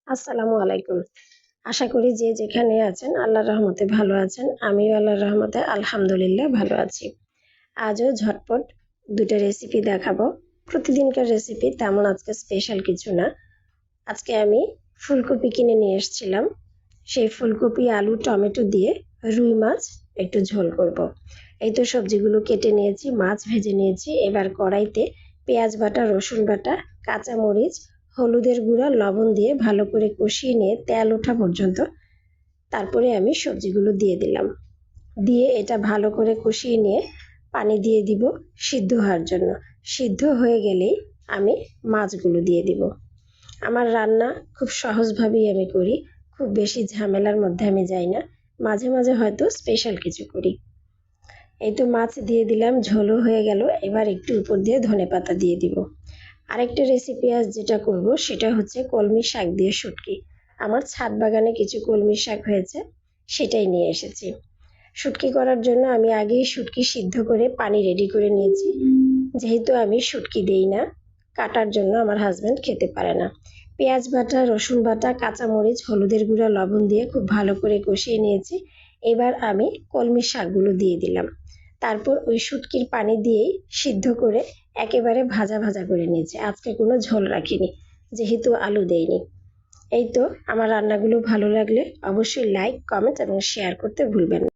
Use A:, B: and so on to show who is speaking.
A: আসসালামু আলাইকুম। আশা করি যে যেখানে আছেন আল্লাহর রহমতে ভালো আছেন। আমিও আল্লাহর রহমতে আলহামদুলিল্লাহ ভালো আছি। আজও ঝটপট ২ টা রেসিপি দেখাবো। প্রতিদিনকার রেসিপি, তেমন আজকে স্পেশাল কিছু না। আজকে আমি ফুলকপি কিনে নিয়ে এসেছিলাম। সেই ফুলকপি, আলু, টমেটো দিয়ে রুই মাছ একটু ঝোল করব। এই তো সবজিগুলো কেটে নিয়েছি, মাছ ভেজে নিয়েছি। এবার কড়াইতে পেঁয়াজ বাটা, রসুন বাটা, কাঁচামরিচ, হলুদের গুঁড়া, লবণ দিয়ে ভালো করে কষিয়ে নিয়ে তেল ওঠা পর্যন্ত তারপরে আমি সবজিগুলো দিয়ে দিলাম। দিয়ে এটা ভালো করে কষিয়ে নিয়ে পানি দিয়ে দিব সিদ্ধ হওয়ার জন্য। সিদ্ধ হয়ে গেলেই আমি মাছগুলো দিয়ে দিব। আমার রান্না খুব সহজভাবেই আমি করি। খুব বেশি ঝামেলার মধ্যে আমি যাই না। মাঝে মাঝে হয়তো স্পেশাল কিছু করি। এই তো মাছ দিয়ে দিলাম, ঝোলও হয়ে গেল। এবার একটু উপর দিয়ে ধনেপাতা দিয়ে দিব। আরেকটা রেসিপি আজ যেটা করব সেটা হচ্ছে কলমি শাক দিয়ে শুটকি। আমার ছাদ বাগানে কিছু কলমি শাক হয়েছে, সেটাই নিয়ে এসেছি। শুটকি করার জন্য আমি আগেই শুটকি সিদ্ধ করে পানি রেডি করে নিয়েছি। যেহেতু আমি শুটকি দেই না, কাটার জন্য আমার হাজব্যান্ড খেতে পারে না। পেঁয়াজ বাটা, রসুন বাটা, কাঁচামরিচ, হলুদের গুঁড়া, লবণ দিয়ে খুব ভালো করে কষিয়ে নিয়েছি। এবার আমি কলমি শাকগুলো দিয়ে দিলাম। তারপর ওই শুটকির পানি দিয়েই সিদ্ধ করে একেবারে ভাজা ভাজা করে নিয়েছি। আজকে কোনো ঝোল রাখিনি, যেহেতু আলু দেইনি। এই তো, আমার রান্নাগুলো ভালো লাগলে অবশ্যই লাইক, কমেন্ট এবং শেয়ার করতে ভুলবেন না।